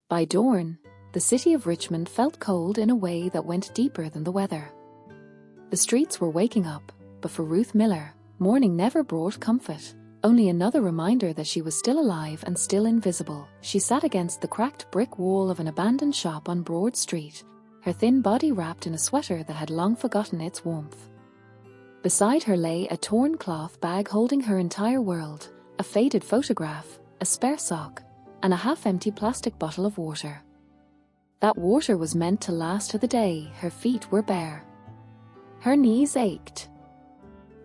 By dawn, the city of Richmond felt cold in a way that went deeper than the weather. The streets were waking up, but for Ruth Miller, morning never brought comfort, only another reminder that she was still alive and still invisible. She sat against the cracked brick wall of an abandoned shop on Broad Street, her thin body wrapped in a sweater that had long forgotten its warmth. Beside her lay a torn cloth bag holding her entire world, a faded photograph, a spare sock, and a half-empty plastic bottle of water. That water was meant to last her the day her feet were bare. Her knees ached.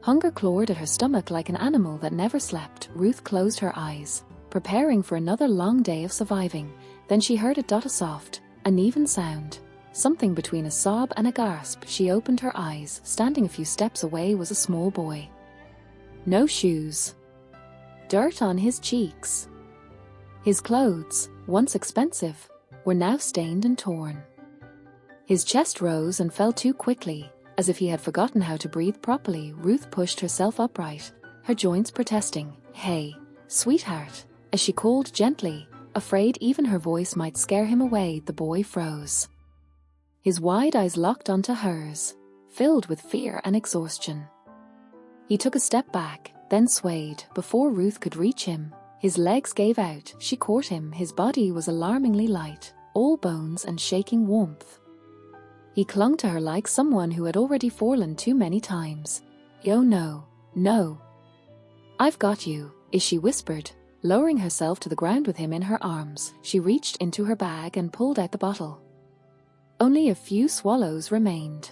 Hunger clawed at her stomach like an animal that never slept. Ruth closed her eyes, preparing for another long day of surviving. Then she heard a dot, a soft, uneven sound, something between a sob and a gasp. She opened her eyes. Standing a few steps away was a small boy. No shoes. Dirt on his cheeks. His clothes, once expensive, were now stained and torn. His chest rose and fell too quickly, as if he had forgotten how to breathe properly. Ruth pushed herself upright, her joints protesting. "Hey, sweetheart," as she called gently, afraid even her voice might scare him away. The boy froze. His wide eyes locked onto hers, filled with fear and exhaustion. He took a step back, then swayed. Before Ruth could reach him, his legs gave out. She caught him. His body was alarmingly light, all bones and shaking warmth. He clung to her like someone who had already fallen too many times. "Oh no, no. I've got you," she whispered, lowering herself to the ground with him in her arms. She reached into her bag and pulled out the bottle. Only a few swallows remained.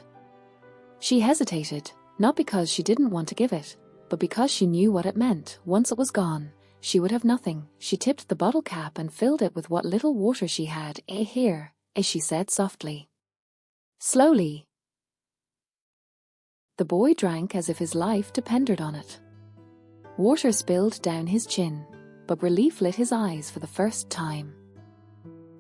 She hesitated, not because she didn't want to give it, but because she knew what it meant. Once it was gone, she would have nothing. She tipped the bottle cap and filled it with what little water she had. Here," she said softly. Slowly. The boy drank as if his life depended on it. Water spilled down his chin, but relief lit his eyes for the first time.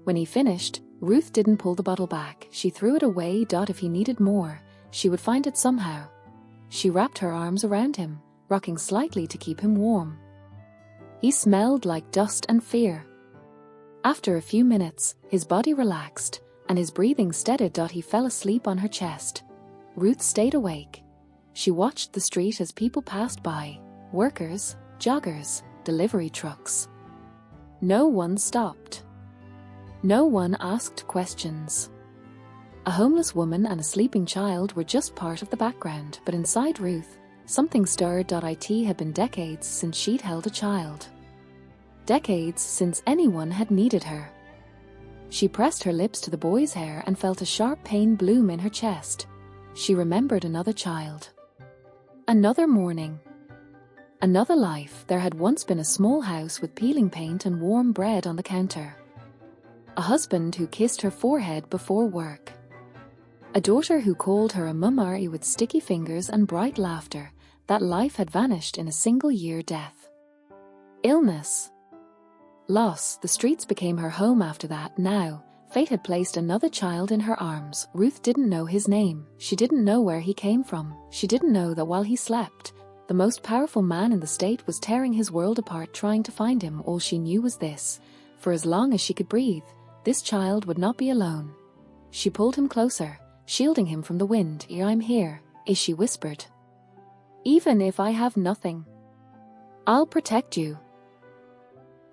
When he finished, Ruth didn't pull the bottle back. She threw it away. If he needed more, she would find it somehow. She wrapped her arms around him, rocking slightly to keep him warm. He smelled like dust and fear. After a few minutes, his body relaxed, and his breathing steadied. He fell asleep on her chest. Ruth stayed awake. She watched the street as people passed by, workers, joggers, delivery trucks. No one stopped. No one asked questions. A homeless woman and a sleeping child were just part of the background, but inside Ruth, something stirred. It had been decades since she'd held a child. Decades since anyone had needed her. She pressed her lips to the boy's hair and felt a sharp pain bloom in her chest. She remembered another child. Another morning. Another life. There had once been a small house with peeling paint and warm bread on the counter. A husband who kissed her forehead before work. A daughter who called her a mummy with sticky fingers and bright laughter. That life had vanished in a single year. Death. Illness. Loss. The streets became her home after that. Now, fate had placed another child in her arms. Ruth didn't know his name. She didn't know where he came from. She didn't know that while he slept, the most powerful man in the state was tearing his world apart trying to find him. All she knew was this: for as long as she could breathe, this child would not be alone. She pulled him closer, shielding him from the wind. "I'm here," she whispered. "Even if I have nothing, I'll protect you."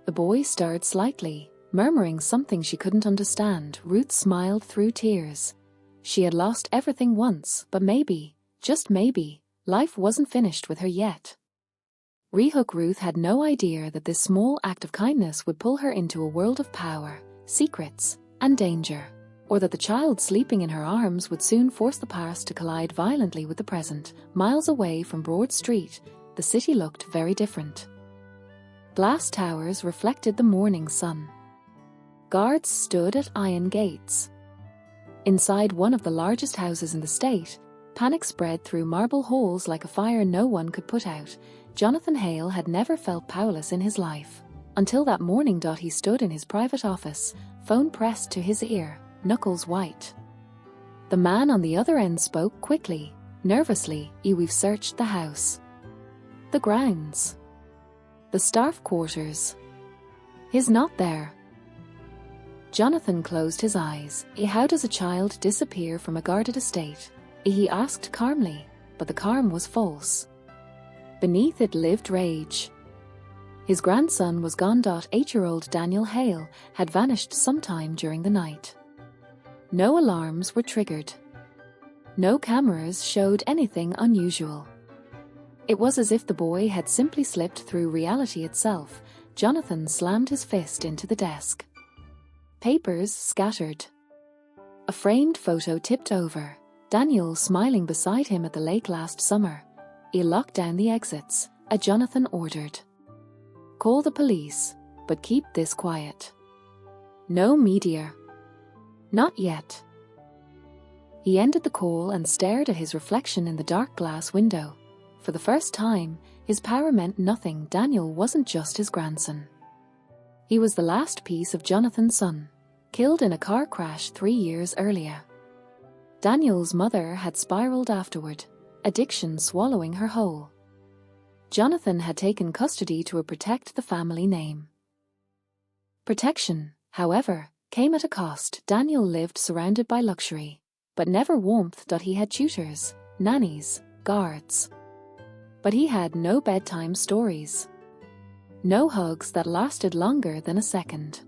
The boy stirred slightly, murmuring something she couldn't understand. Ruth smiled through tears. She had lost everything once, but maybe, just maybe, life wasn't finished with her yet. Ruth had no idea that this small act of kindness would pull her into a world of power, secrets, and danger, or that the child sleeping in her arms would soon force the past to collide violently with the present. Miles away from Broad Street, the city looked very different. Glass towers reflected the morning sun. Guards stood at iron gates. Inside one of the largest houses in the state, panic spread through marble halls like a fire no one could put out. Jonathan Hale had never felt powerless in his life. Until that morning. He stood in his private office, phone pressed to his ear, knuckles white. The man on the other end spoke quickly, nervously. "We've searched the house, the grounds, the staff quarters. He's not there." Jonathan closed his eyes. How does a child disappear from a guarded estate? He asked calmly, but the calm was false. Beneath it lived rage. His grandson was gone. 8-year-old Daniel Hale had vanished sometime during the night. No alarms were triggered. No cameras showed anything unusual. It was as if the boy had simply slipped through reality itself. Jonathan slammed his fist into the desk. Papers scattered. A framed photo tipped over. Daniel smiling beside him at the lake last summer. He locked down the exits. Jonathan ordered. Call the police, but keep this quiet. No media. Not yet. He ended the call and stared at his reflection in the dark glass window. For the first time, his power meant nothing. Daniel wasn't just his grandson. He was the last piece of Jonathan's son, killed in a car crash 3 years earlier. Daniel's mother had spiraled afterward, addiction swallowing her whole. Jonathan had taken custody to protect the family name. Protection, however, came at a cost. Daniel lived surrounded by luxury, but never warmth. He had tutors, nannies, guards. But he had no bedtime stories. No hugs that lasted longer than a second.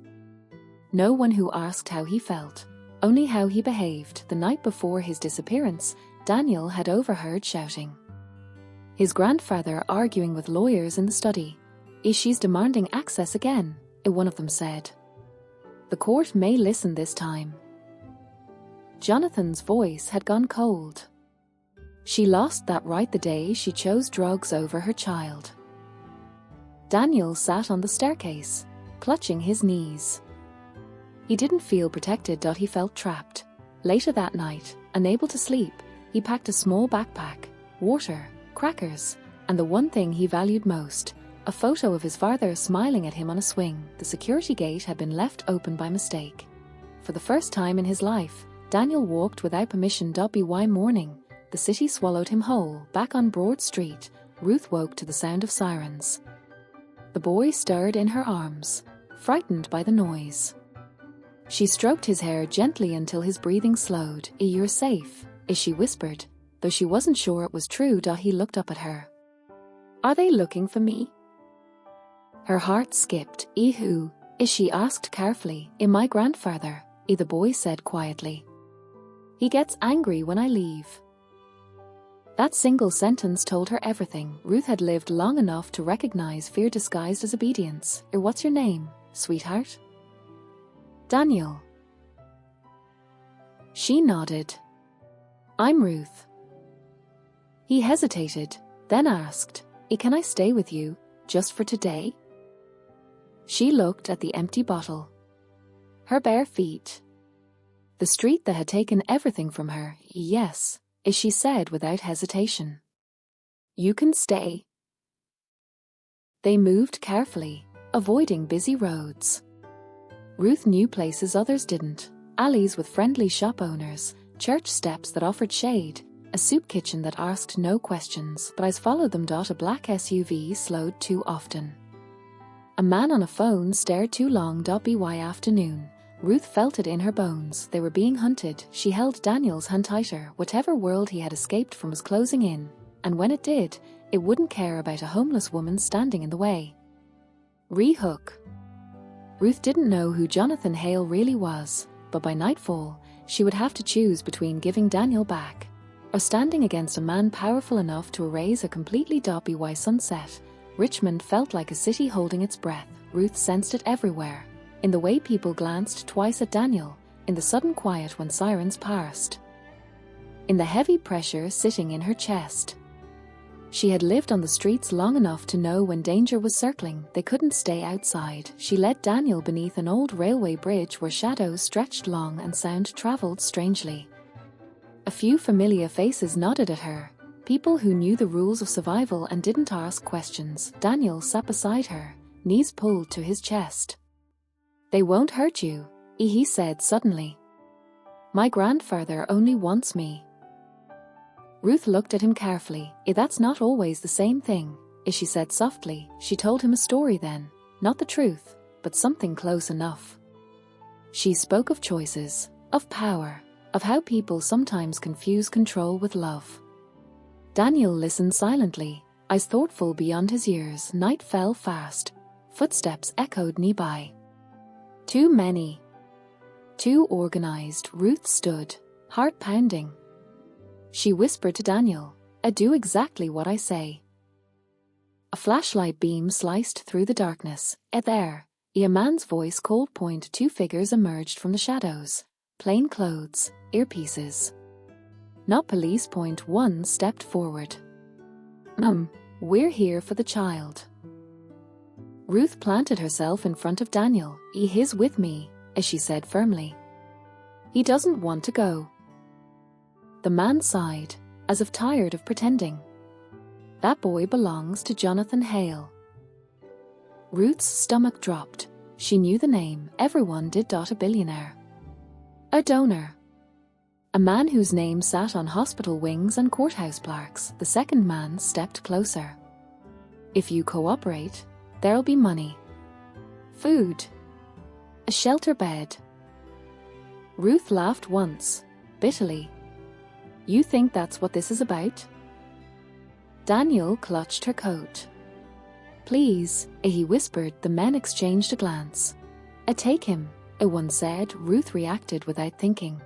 No one who asked how he felt, only how he behaved. The night before his disappearance, Daniel had overheard shouting. His grandfather arguing with lawyers in the study. She's demanding access again, one of them said. The court may listen this time. Jonathan's voice had gone cold. She lost that right the day she chose drugs over her child. Daniel sat on the staircase, clutching his knees. He didn't feel protected. He felt trapped. Later that night, unable to sleep, he packed a small backpack, water, crackers, and the one thing he valued most, a photo of his father smiling at him on a swing. The security gate had been left open by mistake. For the first time in his life, Daniel walked without permission. By morning, the city swallowed him whole. Back on Broad Street, Ruth woke to the sound of sirens. The boy stirred in her arms, frightened by the noise. She stroked his hair gently until his breathing slowed. You're safe, she whispered, though she wasn't sure it was true. He looked up at her. Are they looking for me? Her heart skipped. Who? She asked carefully. My grandfather, the boy said quietly. He gets angry when I leave. That single sentence told her everything. Ruth had lived long enough to recognize fear disguised as obedience. What's your name, sweetheart? Daniel. She nodded. I'm Ruth. He hesitated, then asked, Can I stay with you, just for today? She looked at the empty bottle. Her bare feet. The street that had taken everything from her. Yes, she said without hesitation. You can stay. They moved carefully, avoiding busy roads. Ruth knew places others didn't, alleys with friendly shop owners, church steps that offered shade, a soup kitchen that asked no questions. But eyes followed them. A black SUV slowed too often. A man on a phone stared too long. By afternoon, Ruth felt it in her bones. They were being hunted. She held Daniel's hand tighter. Whatever world he had escaped from was closing in, and when it did, it wouldn't care about a homeless woman standing in the way. Re-hook. Ruth didn't know who Jonathan Hale really was, but by nightfall, she would have to choose between giving Daniel back or standing against a man powerful enough to erase a completely by sunset. Richmond felt like a city holding its breath. Ruth sensed it everywhere, in the way people glanced twice at Daniel, in the sudden quiet when sirens passed, in the heavy pressure sitting in her chest. She had lived on the streets long enough to know when danger was circling, they couldn't stay outside. She led Daniel beneath an old railway bridge where shadows stretched long and sound travelled strangely. A few familiar faces nodded at her, people who knew the rules of survival and didn't ask questions. Daniel sat beside her, knees pulled to his chest. They won't hurt you, he said suddenly. My grandfather only wants me. Ruth looked at him carefully. That's not always the same thing, she said softly. She told him a story then, not the truth, but something close enough. She spoke of choices, of power, of how people sometimes confuse control with love. Daniel listened silently, eyes thoughtful beyond his years. Night fell fast. Footsteps echoed nearby. Too many. Too organized. Ruth stood, heart pounding. She whispered to Daniel, "I do exactly what I say." A flashlight beam sliced through the darkness. There, a man's voice called. Two figures emerged from the shadows. Plain clothes, earpieces. Not police. One stepped forward. We're here for the child." Ruth planted herself in front of Daniel. "He's with me," as she said firmly. "He doesn't want to go." The man sighed, as if tired of pretending. "That boy belongs to Jonathan Hale." Ruth's stomach dropped. She knew the name. Everyone did. A billionaire. A donor. A man whose name sat on hospital wings and courthouse plaques. The second man stepped closer. "If you cooperate, there'll be money. Food. A shelter bed." Ruth laughed once, bitterly. "You think that's what this is about?" Daniel clutched her coat. "Please," he whispered. The men exchanged a glance. "Take him," one said. Ruth reacted without thinking.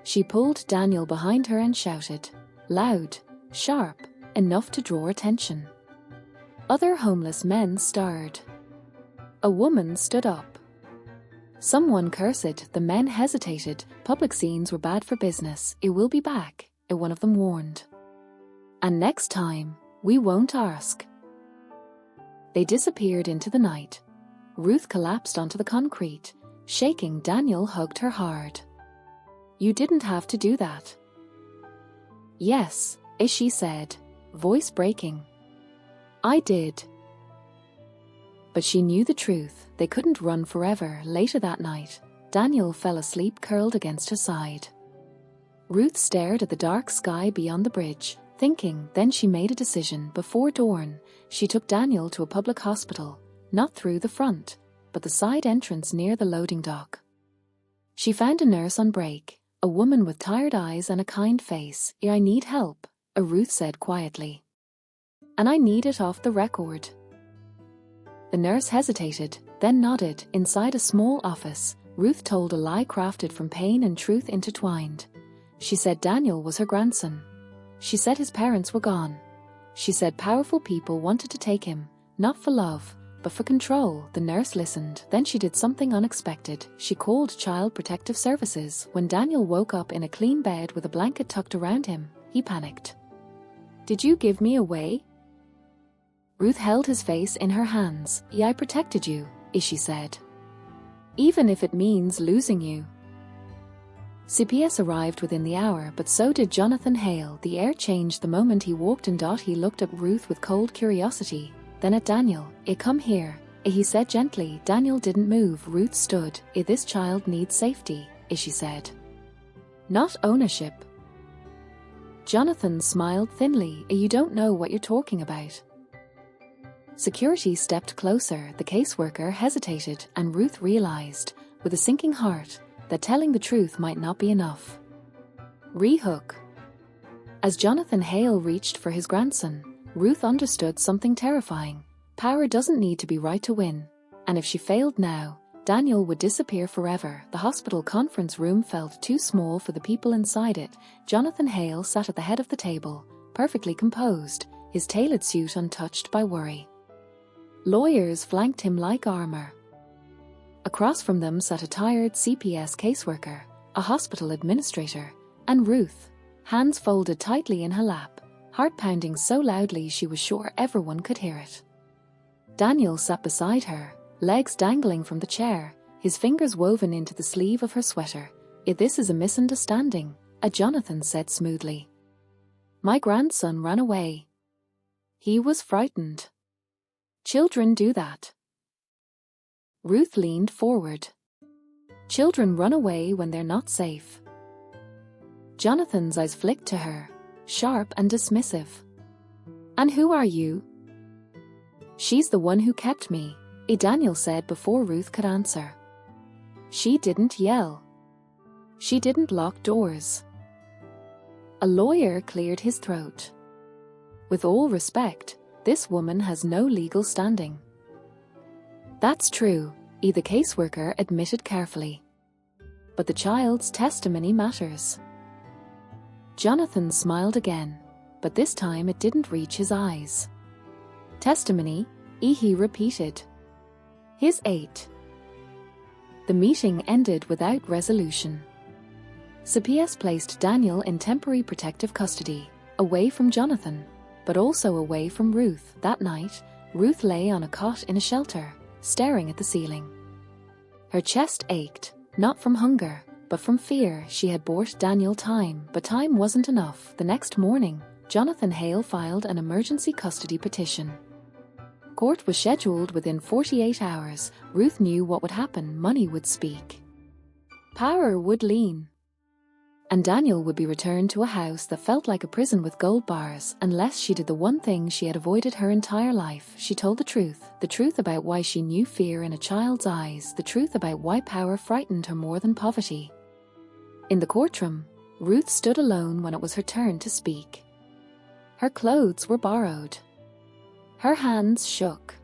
She pulled Daniel behind her and shouted, loud, sharp, enough to draw attention. Other homeless men stirred. A woman stood up. Someone cursed. The men hesitated. Public scenes were bad for business. "It will be back," one of them warned. "And next time, we won't ask." They disappeared into the night. Ruth collapsed onto the concrete. Shaking, Daniel hugged her hard. "You didn't have to do that." "Yes," she said, voice breaking. "I did." But she knew the truth. They couldn't run forever. Later that night, Daniel fell asleep curled against her side. Ruth stared at the dark sky beyond the bridge, thinking. Then she made a decision. Before dawn, she took Daniel to a public hospital, not through the front, but the side entrance near the loading dock. She found a nurse on break, a woman with tired eyes and a kind face. "I need help," Ruth said quietly. "And I need it off the record." The nurse hesitated, then nodded. Inside a small office, Ruth told a lie crafted from pain and truth intertwined. She said Daniel was her grandson. She said his parents were gone. She said powerful people wanted to take him, not for love, but for control. The nurse listened. Then she did something unexpected. She called Child Protective Services. When Daniel woke up in a clean bed with a blanket tucked around him, he panicked. "Did you give me away?" Ruth held his face in her hands. "I protected you," she said. "Even if it means losing you." CPS arrived within the hour, but so did Jonathan Hale. The air changed the moment he walked in. He looked at Ruth with cold curiosity, then at Daniel. "Come here," he said gently. Daniel didn't move. Ruth stood. "This child needs safety," she said. "Not ownership." Jonathan smiled thinly. "You don't know what you're talking about." Security stepped closer. The caseworker hesitated, and Ruth realized, with a sinking heart, that telling the truth might not be enough. Rehook. As Jonathan Hale reached for his grandson, Ruth understood something terrifying. Power doesn't need to be right to win, and if she failed now, Daniel would disappear forever. The hospital conference room felt too small for the people inside it. Jonathan Hale sat at the head of the table, perfectly composed, his tailored suit untouched by worry. Lawyers flanked him like armor. Across from them sat a tired CPS caseworker, a hospital administrator, and Ruth, hands folded tightly in her lap, heart pounding so loudly she was sure everyone could hear it. Daniel sat beside her, legs dangling from the chair, his fingers woven into the sleeve of her sweater. "This is a misunderstanding," Jonathan said smoothly. "My grandson ran away. He was frightened. Children do that." Ruth leaned forward. "Children run away when they're not safe." Jonathan's eyes flicked to her, sharp and dismissive. "And who are you?" "She's the one who kept me," Daniel said before Ruth could answer. She didn't yell. She didn't lock doors. A lawyer cleared his throat. With all respect, this woman has no legal standing. That's true, the caseworker admitted carefully. But the child's testimony matters. Jonathan smiled again, but this time it didn't reach his eyes. Testimony, he repeated. His 8. The meeting ended without resolution. CPS placed Daniel in temporary protective custody, away from Jonathan, but also away from Ruth. That night, Ruth lay on a cot in a shelter, staring at the ceiling. Her chest ached, not from hunger, but from fear. She had bought Daniel time, but time wasn't enough. The next morning, Jonathan Hale filed an emergency custody petition. Court was scheduled within 48 hours. Ruth knew what would happen. Money would speak. Power would lean. And Daniel would be returned to a house that felt like a prison with gold bars, unless she did the one thing she had avoided her entire life. She told the truth about why she knew fear in a child's eyes, the truth about why power frightened her more than poverty. In the courtroom, Ruth stood alone when it was her turn to speak. Her clothes were borrowed. Her hands shook.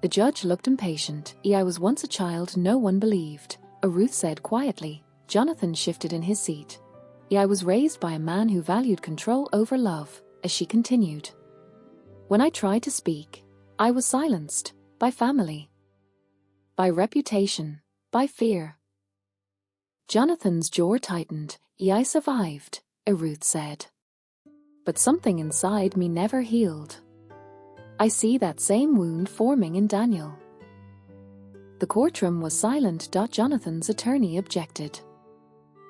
The judge looked impatient. I was once a child no one believed, Ruth said quietly. Jonathan shifted in his seat. I was raised by a man who valued control over love, as she continued. When I tried to speak, I was silenced, by family, by reputation, by fear. Jonathan's jaw tightened. I survived, Ruth said. But something inside me never healed. I see that same wound forming in Daniel. The courtroom was silent. Jonathan's attorney objected.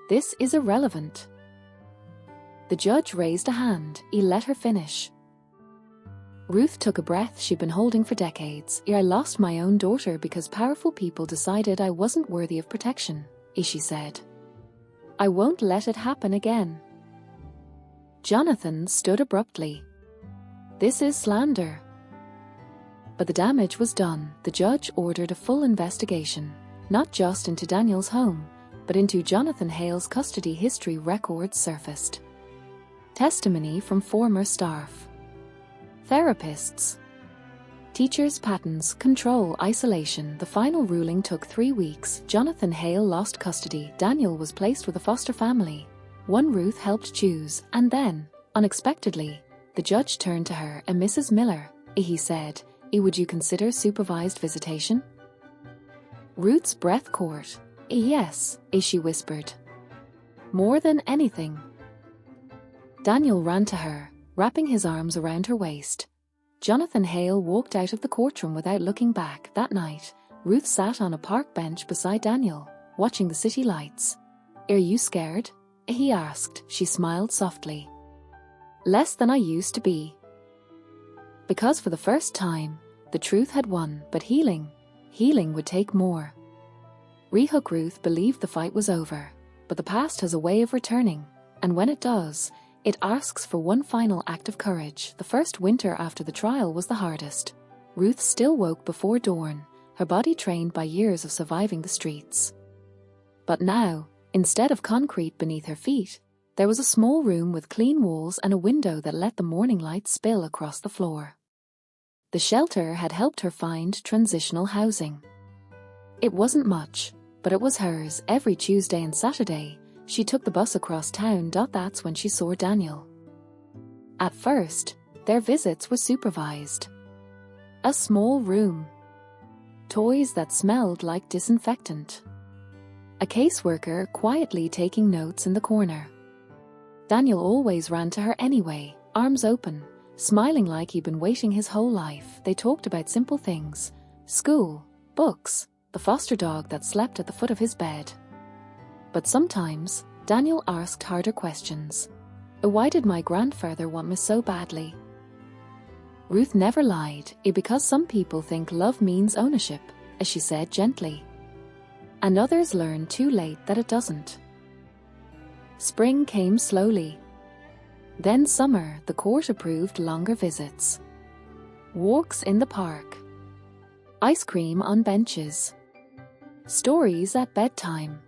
This is irrelevant. The judge raised a hand. Let her finish. Ruth took a breath she'd been holding for decades. I lost my own daughter because powerful people decided I wasn't worthy of protection, she said. I won't let it happen again. Jonathan stood abruptly. This is slander. But the damage was done. The judge ordered a full investigation, not just into Daniel's home, but into Jonathan Hale's custody history. Records surfaced. Testimony from former staff, therapists, teachers, patterns, control, isolation. The final ruling took 3 weeks. Jonathan Hale lost custody. Daniel was placed with a foster family, one Ruth helped choose, and then, unexpectedly, the judge turned to her. Mrs. Miller, he said, would you consider supervised visitation? Ruth's breath caught. Yes, she whispered. More than anything. Daniel ran to her, wrapping his arms around her waist. Jonathan Hale walked out of the courtroom without looking back. That night, Ruth sat on a park bench beside Daniel, watching the city lights. Are you scared? He asked. She smiled softly. Less than I used to be. Because for the first time, the truth had won, but healing would take more. Rehook Ruth believed the fight was over, but the past has a way of returning, and when it does, it asks for one final act of courage. The first winter after the trial was the hardest. Ruth still woke before dawn, her body trained by years of surviving the streets. But now, instead of concrete beneath her feet, there was a small room with clean walls and a window that let the morning light spill across the floor. The shelter had helped her find transitional housing. It wasn't much, but it was hers. Every Tuesday and Saturday, she took the bus across town. That's when she saw Daniel. At first, their visits were supervised. A small room. Toys that smelled like disinfectant. A caseworker quietly taking notes in the corner. Daniel always ran to her anyway, arms open, smiling like he'd been waiting his whole life. They talked about simple things: school, books, the foster dog that slept at the foot of his bed. But sometimes, Daniel asked harder questions. Why did my grandfather want me so badly? Ruth never lied. Because some people think love means ownership, as she said gently. And others learn too late that it doesn't. Spring came slowly. Then summer. The court approved longer visits. Walks in the park. Ice cream on benches. Stories at bedtime.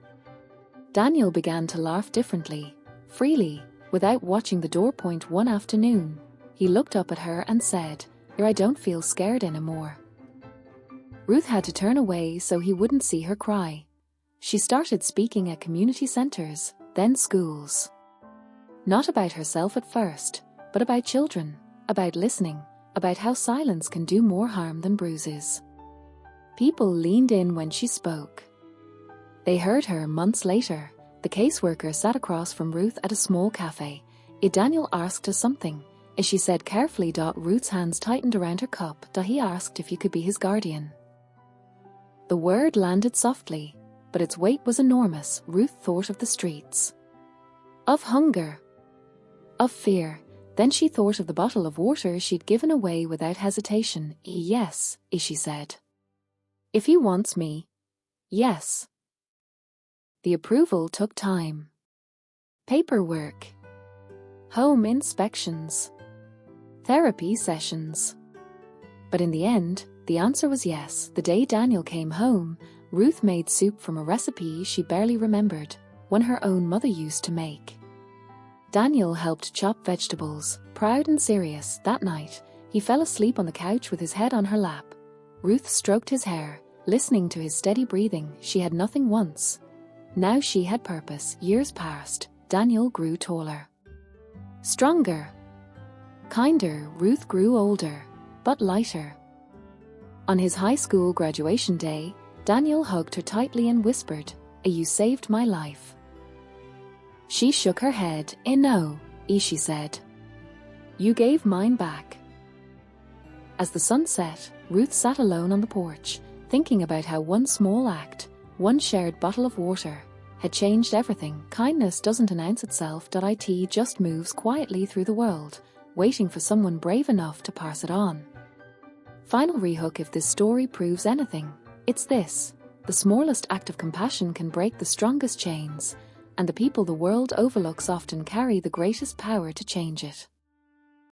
Daniel began to laugh differently, freely, without watching the door point one afternoon. He looked up at her and said, "I don't feel scared anymore." Ruth had to turn away so he wouldn't see her cry. She started speaking at community centers, then schools. Not about herself at first, but about children, about listening, about how silence can do more harm than bruises. People leaned in when she spoke. They heard her months later. The caseworker sat across from Ruth at a small cafe. Daniel asked her something. As she said carefully, Ruth's hands tightened around her cup. He asked if he could be his guardian. The word landed softly, but its weight was enormous. Ruth thought of the streets, of hunger, of fear. Then she thought of the bottle of water she'd given away without hesitation. "Yes," she said. "If he wants me, yes." The approval took time. Paperwork, home inspections, therapy sessions. But in the end, the answer was yes. The day Daniel came home, Ruth made soup from a recipe she barely remembered, one her own mother used to make. Daniel helped chop vegetables, proud and serious. That night, he fell asleep on the couch with his head on her lap. Ruth stroked his hair, listening to his steady breathing. She had nothing once. Now she had purpose. Years passed. Daniel grew taller, stronger, kinder. Ruth grew older, but lighter. On his high school graduation day, Daniel hugged her tightly and whispered, "You saved my life." She shook her head. "No," she said. "You gave mine back." As the sun set, Ruth sat alone on the porch, thinking about how one small act, one shared bottle of water, had changed everything. Kindness doesn't announce itself. It just moves quietly through the world, waiting for someone brave enough to pass it on. Final rehook: if this story proves anything, it's this: the smallest act of compassion can break the strongest chains, and the people the world overlooks often carry the greatest power to change it.